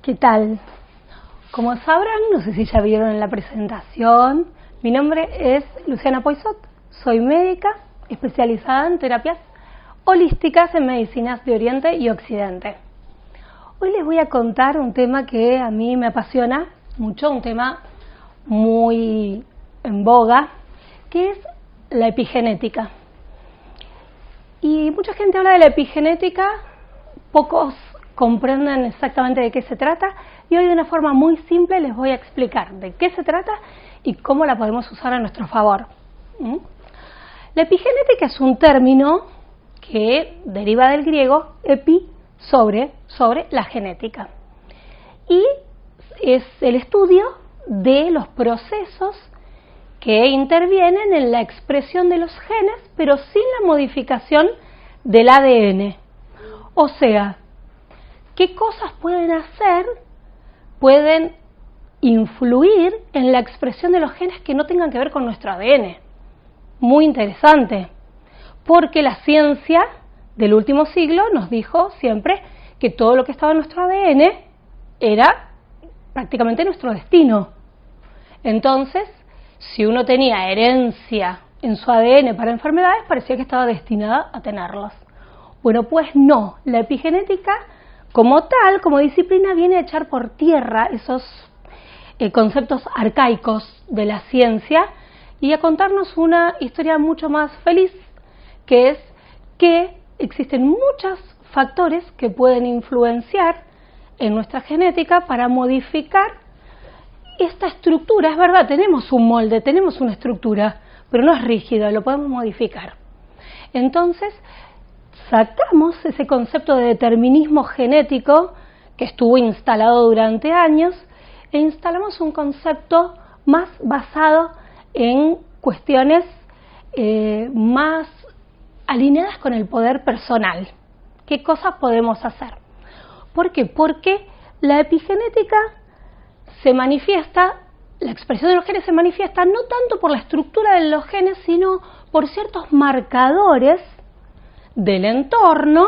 ¿Qué tal? Como sabrán, no sé si ya vieron en la presentación, mi nombre es Luciana Poisot, soy médica especializada en terapias holísticas en medicinas de Oriente y Occidente. Hoy les voy a contar un tema que a mí me apasiona mucho, un tema muy en boga, que es la epigenética. Y mucha gente habla de la epigenética, pocos comprenden exactamente de qué se trata, y hoy de una forma muy simple les voy a explicar de qué se trata y cómo la podemos usar a nuestro favor. La epigenética es un término que deriva del griego epi, sobre la genética, y es el estudio de los procesos que intervienen en la expresión de los genes, pero sin la modificación del ADN. O sea, ¿qué cosas pueden influir en la expresión de los genes que no tengan que ver con nuestro ADN? Muy interesante, porque la ciencia del último siglo nos dijo siempre que todo lo que estaba en nuestro ADN era prácticamente nuestro destino. Entonces, si uno tenía herencia en su ADN para enfermedades, parecía que estaba destinada a tenerlas. Bueno, pues no, la epigenética como tal, como disciplina, viene a echar por tierra esos conceptos arcaicos de la ciencia y a contarnos una historia mucho más feliz, que es que existen muchos factores que pueden influenciar en nuestra genética para modificar esta estructura. Es verdad, tenemos un molde, tenemos una estructura, pero no es rígido, lo podemos modificar. Entonces, sacamos ese concepto de determinismo genético que estuvo instalado durante años e instalamos un concepto más basado en cuestiones más alineadas con el poder personal. ¿Qué cosas podemos hacer? ¿Por qué? Porque la epigenética se manifiesta, la expresión de los genes se manifiesta no tanto por la estructura de los genes, sino por ciertos marcadores del entorno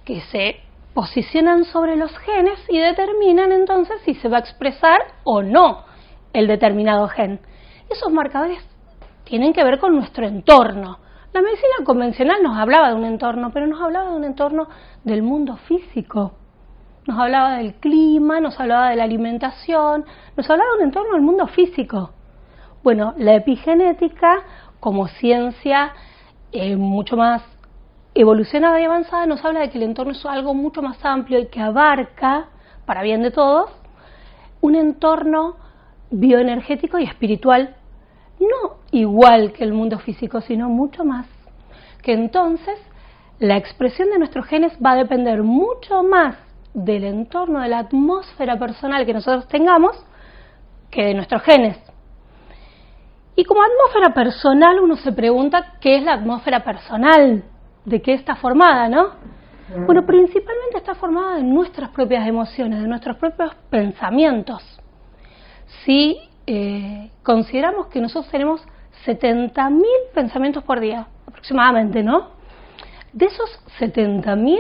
que se posicionan sobre los genes y determinan entonces si se va a expresar o no el determinado gen. Esos marcadores tienen que ver con nuestro entorno. La medicina convencional nos hablaba de un entorno, pero nos hablaba de un entorno del mundo físico. Nos hablaba del clima, nos hablaba de la alimentación, nos hablaba de un entorno del mundo físico. Bueno, la epigenética, como ciencia mucho más evolucionada y avanzada, nos habla de que el entorno es algo mucho más amplio y que abarca, para bien de todos, un entorno bioenergético y espiritual, no igual que el mundo físico, sino mucho más. Que entonces la expresión de nuestros genes va a depender mucho más del entorno, de la atmósfera personal que nosotros tengamos, que de nuestros genes. Y como atmósfera personal uno se pregunta qué es la atmósfera personal, de qué está formada, ¿no? Bueno, principalmente está formada de nuestras propias emociones, de nuestros propios pensamientos. Si consideramos que nosotros tenemos 70.000 pensamientos por día, aproximadamente, ¿no? De esos 70.000,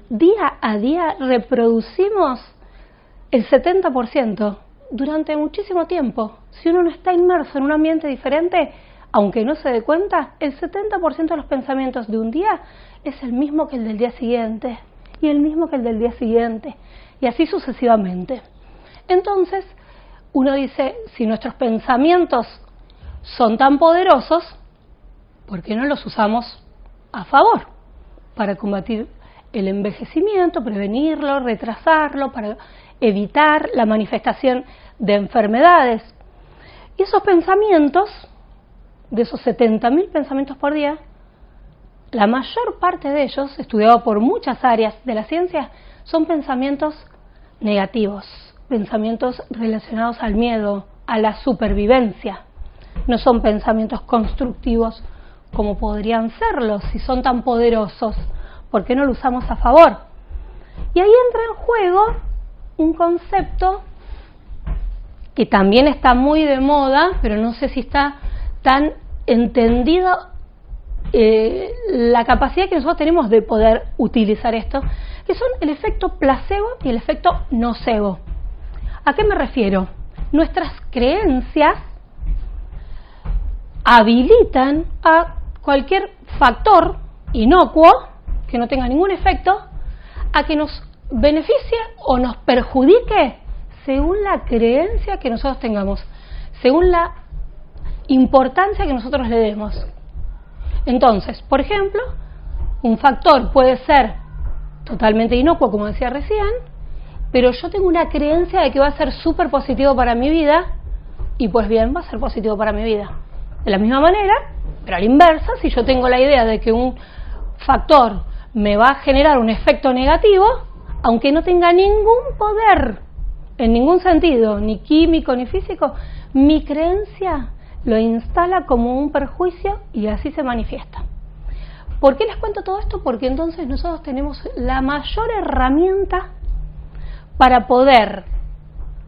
día a día reproducimos el 70% durante muchísimo tiempo. Si uno no está inmerso en un ambiente diferente, aunque no se dé cuenta, el 70% de los pensamientos de un día es el mismo que el del día siguiente, y el mismo que el del día siguiente, y así sucesivamente. Entonces, uno dice, si nuestros pensamientos son tan poderosos, ¿por qué no los usamos a favor? Para combatir el envejecimiento, prevenirlo, retrasarlo, para evitar la manifestación de enfermedades. Y esos pensamientos, de esos 70.000 pensamientos por día, la mayor parte de ellos, estudiado por muchas áreas de la ciencia, son pensamientos negativos, pensamientos relacionados al miedo, a la supervivencia. No son pensamientos constructivos como podrían serlo si son tan poderosos. ¿Por qué no lo usamos a favor? Y ahí entra en juego un concepto que también está muy de moda, pero no sé si está tan entendido la capacidad que nosotros tenemos de poder utilizar esto, que son el efecto placebo y el efecto nocebo. ¿A qué me refiero? Nuestras creencias habilitan a cualquier factor inocuo que no tenga ningún efecto a que nos beneficie o nos perjudique según la creencia que nosotros tengamos, según la importancia que nosotros le demos. Entonces, por ejemplo, un factor puede ser totalmente inocuo, como decía recién, pero yo tengo una creencia de que va a ser súper positivo para mi vida, y pues bien, va a ser positivo para mi vida. De la misma manera, pero a la inversa, si yo tengo la idea de que un factor me va a generar un efecto negativo, aunque no tenga ningún poder, en ningún sentido, ni químico ni físico, mi creencia lo instala como un perjuicio y así se manifiesta. ¿Por qué les cuento todo esto? Porque entonces nosotros tenemos la mayor herramienta para poder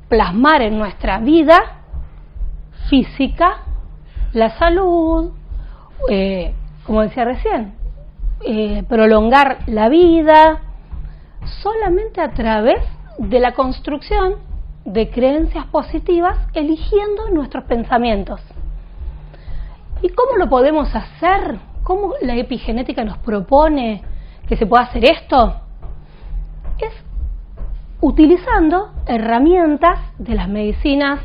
plasmar en nuestra vida física la salud, como decía recién, prolongar la vida, solamente a través de la construcción de creencias positivas, eligiendo nuestros pensamientos. ¿Y cómo lo podemos hacer? ¿Cómo la epigenética nos propone que se pueda hacer esto? Es utilizando herramientas de las medicinas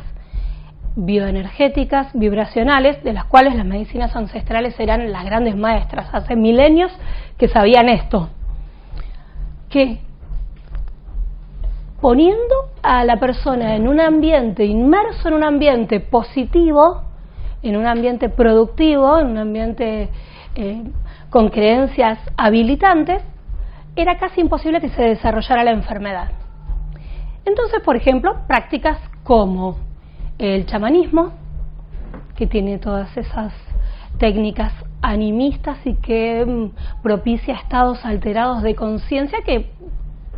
bioenergéticas, vibracionales, de las cuales las medicinas ancestrales eran las grandes maestras, hace milenios que sabían esto, que poniendo a la persona en un ambiente, inmerso en un ambiente positivo, en un ambiente productivo, en un ambiente con creencias habilitantes, era casi imposible que se desarrollara la enfermedad. Entonces, por ejemplo, prácticas como el chamanismo, que tiene todas esas técnicas animistas y que propicia estados alterados de conciencia que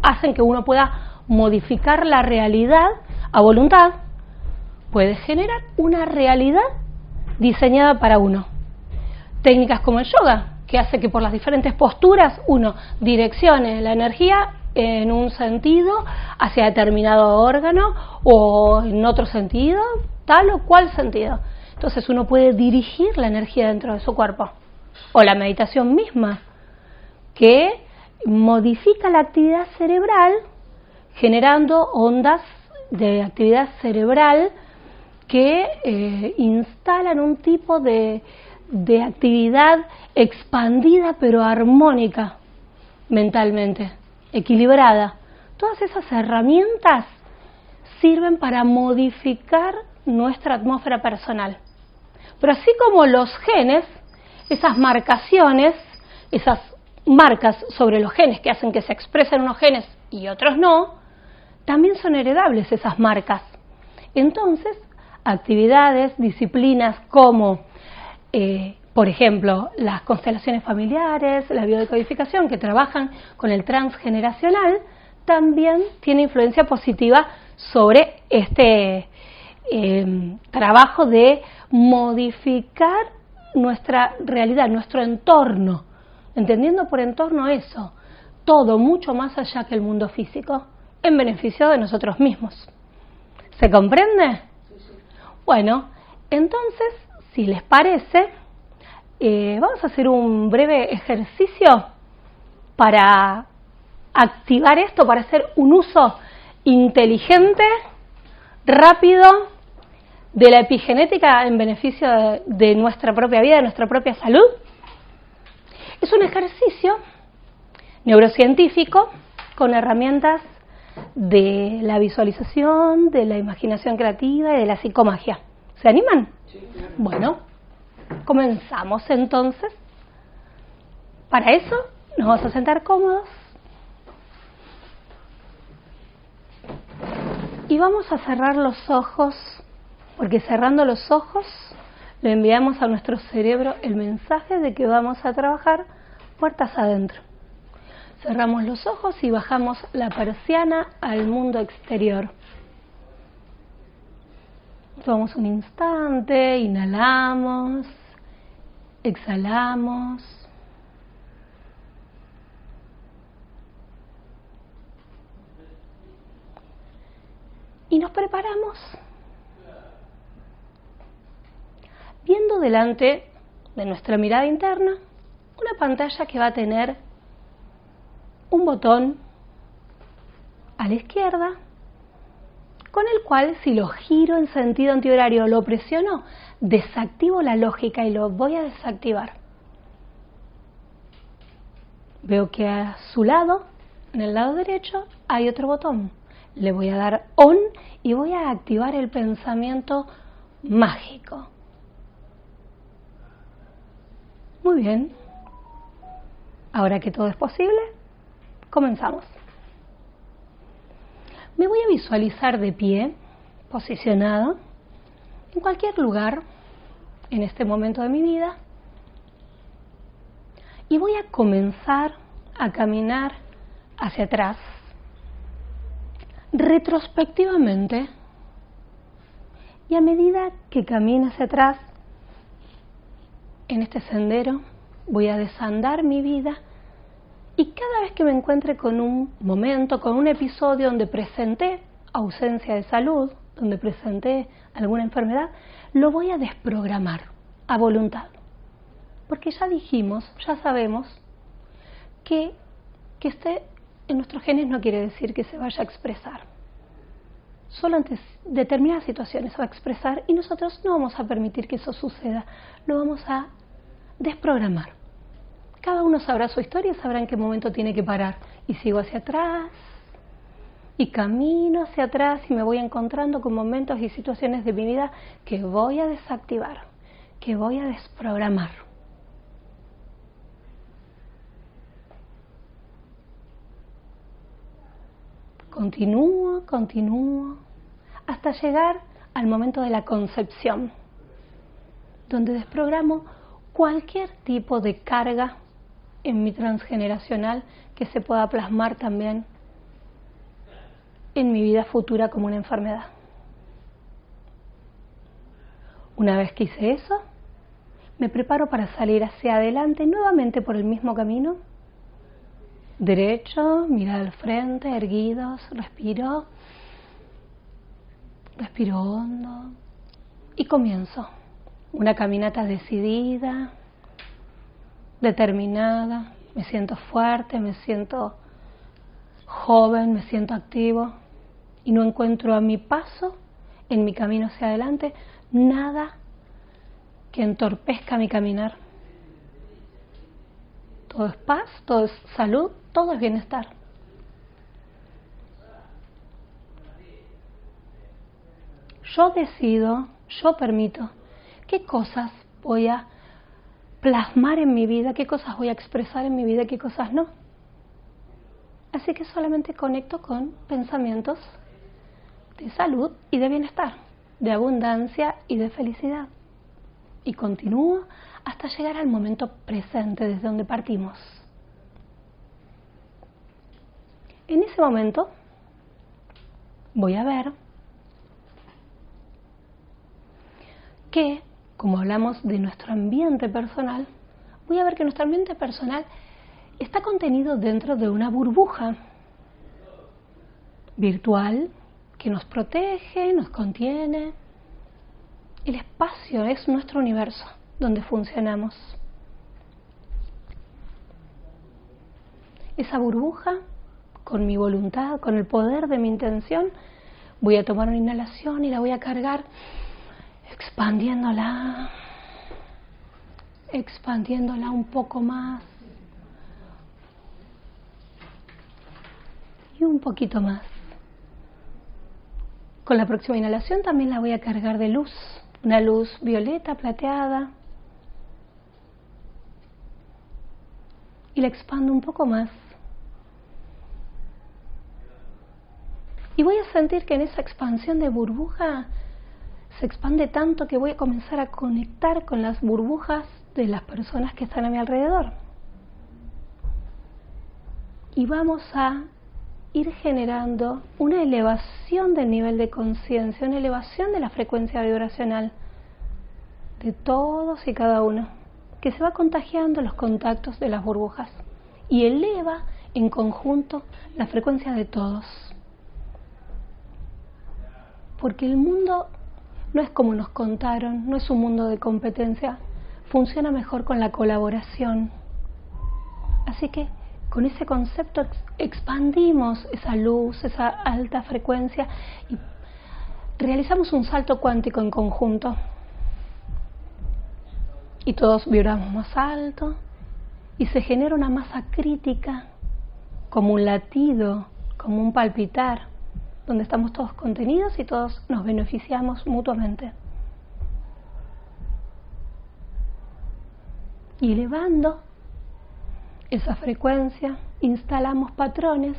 hacen que uno pueda modificar la realidad a voluntad, puede generar una realidad diseñada para uno. Técnicas como el yoga, que hace que por las diferentes posturas uno direccione la energía en un sentido hacia determinado órgano o en otro sentido, tal o cual sentido. Entonces uno puede dirigir la energía dentro de su cuerpo. O la meditación misma, que modifica la actividad cerebral generando ondas de actividad cerebral que instalan un tipo de actividad expandida pero armónica mentalmente, equilibrada. Todas esas herramientas sirven para modificar nuestra atmósfera personal. Pero así como los genes, esas marcaciones, esas marcas sobre los genes que hacen que se expresen unos genes y otros no, también son heredables esas marcas. Entonces, actividades, disciplinas como, por ejemplo, las constelaciones familiares, la biodecodificación, que trabajan con el transgeneracional, también tiene influencia positiva sobre este trabajo de modificar nuestra realidad, nuestro entorno, entendiendo por entorno eso, todo mucho más allá que el mundo físico, en beneficio de nosotros mismos. ¿Se comprende? Bueno, entonces, si les parece, vamos a hacer un breve ejercicio para activar esto, para hacer un uso inteligente, rápido, de la epigenética en beneficio de nuestra propia vida, de nuestra propia salud. Es un ejercicio neurocientífico con herramientas de la visualización, de la imaginación creativa y de la psicomagia. ¿Se animan? Sí, claro. Bueno, comenzamos entonces. Para eso nos vamos a sentar cómodos y vamos a cerrar los ojos, porque cerrando los ojos le enviamos a nuestro cerebro el mensaje de que vamos a trabajar puertas adentro. Cerramos los ojos y bajamos la persiana al mundo exterior. Tomamos un instante, inhalamos, exhalamos. Y nos preparamos viendo delante de nuestra mirada interna una pantalla que va a tener un botón a la izquierda con el cual, si lo giro en sentido antihorario o lo presiono, desactivo la lógica y lo voy a desactivar. Veo que a su lado, en el lado derecho, hay otro botón. Le voy a dar on y voy a activar el pensamiento mágico. Muy bien. Ahora que todo es posible, comenzamos. Me voy a visualizar de pie, posicionado, en cualquier lugar, en este momento de mi vida, y voy a comenzar a caminar hacia atrás, retrospectivamente, y a medida que camino hacia atrás, en este sendero, voy a desandar mi vida. Y cada vez que me encuentre con un momento, con un episodio donde presenté ausencia de salud, donde presenté alguna enfermedad, lo voy a desprogramar a voluntad. Porque ya dijimos, ya sabemos que esté en nuestros genes no quiere decir que se vaya a expresar. Solo ante determinadas situaciones se va a expresar y nosotros no vamos a permitir que eso suceda. Lo vamos a desprogramar. Cada uno sabrá su historia y sabrá en qué momento tiene que parar. Y sigo hacia atrás, y camino hacia atrás, y me voy encontrando con momentos y situaciones de mi vida que voy a desactivar, que voy a desprogramar. Continúo, hasta llegar al momento de la concepción, donde desprogramo cualquier tipo de carga en mi transgeneracional que se pueda plasmar también en mi vida futura como una enfermedad. Una vez que hice eso, me preparo para salir hacia adelante nuevamente por el mismo camino. Derecho, mirada al frente, erguidos, respiro hondo y comienzo una caminata decidida, determinada. Me siento fuerte, me siento joven, me siento activo y no encuentro a mi paso, en mi camino hacia adelante, nada que entorpezca mi caminar. Todo es paz, todo es salud, todo es bienestar. Yo decido, yo permito qué cosas voy a plasmar en mi vida, qué cosas voy a expresar en mi vida y qué cosas no. Así que solamente conecto con pensamientos de salud y de bienestar, de abundancia y de felicidad. Y continúo hasta llegar al momento presente desde donde partimos. En ese momento voy a ver que, como hablamos de nuestro ambiente personal, voy a ver que nuestro ambiente personal está contenido dentro de una burbuja virtual que nos protege, nos contiene. El espacio es nuestro universo donde funcionamos. Esa burbuja, con mi voluntad, con el poder de mi intención, voy a tomar una inhalación y la voy a cargar, expandiéndola un poco más y un poquito más. Con la próxima inhalación también la voy a cargar de luz, una luz violeta, plateada, y la expando un poco más. Y voy a sentir que en esa expansión de burbuja se expande tanto que voy a comenzar a conectar con las burbujas de las personas que están a mi alrededor. Y vamos a ir generando una elevación del nivel de conciencia, una elevación de la frecuencia vibracional de todos y cada uno, que se va contagiando los contactos de las burbujas y eleva en conjunto la frecuencia de todos. porque el mundo no es como nos contaron, no es un mundo de competencia, funciona mejor con la colaboración. Así que con ese concepto expandimos esa luz, esa alta frecuencia y realizamos un salto cuántico en conjunto. Y todos vibramos más alto y se genera una masa crítica, como un latido, como un palpitar, donde estamos todos contenidos y todos nos beneficiamos mutuamente. Y elevando esa frecuencia, instalamos patrones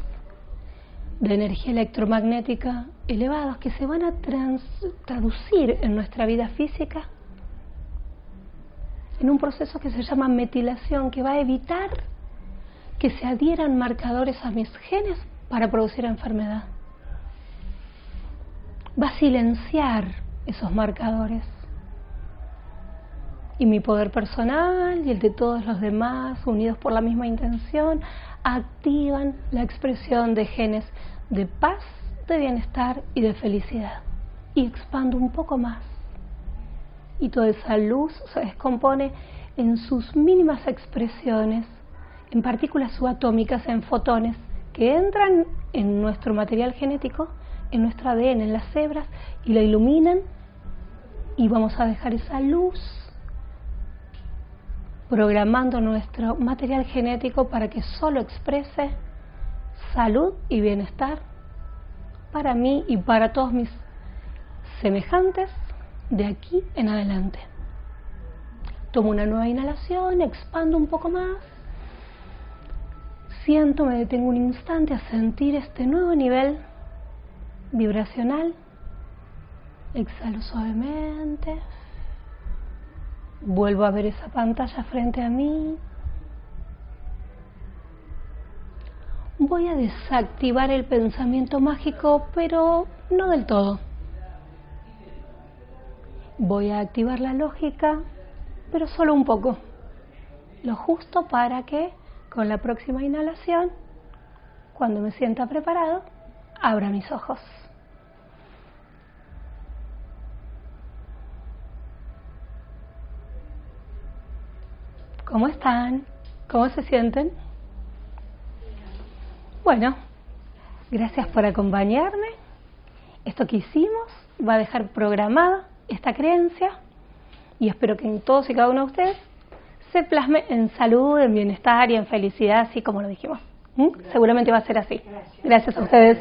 de energía electromagnética elevados que se van a traducir en nuestra vida física en un proceso que se llama metilación, que va a evitar que se adhieran marcadores a mis genes para producir enfermedad. Va a silenciar esos marcadores. Y mi poder personal y el de todos los demás, unidos por la misma intención, activan la expresión de genes de paz, de bienestar y de felicidad. Y expando un poco más. Y toda esa luz se descompone en sus mínimas expresiones, en partículas subatómicas, en fotones, que entran en nuestro material genético, en nuestro ADN, en las hebras, y la iluminan, y vamos a dejar esa luz programando nuestro material genético para que solo exprese salud y bienestar para mí y para todos mis semejantes de aquí en adelante. Tomo una nueva inhalación, expando un poco más, siento, me detengo un instante a sentir este nuevo nivel vibracional, exhalo suavemente, vuelvo a ver esa pantalla frente a mí, voy a desactivar el pensamiento mágico, pero no del todo. Voy a activar la lógica, pero solo un poco, lo justo para que con la próxima inhalación, cuando me sienta preparado, abra mis ojos. ¿Cómo están? ¿Cómo se sienten? Bueno, gracias por acompañarme. Esto que hicimos va a dejar programada esta creencia y espero que en todos y cada uno de ustedes se plasme en salud, en bienestar y en felicidad, así como lo dijimos. Seguramente va a ser así. Gracias a ustedes.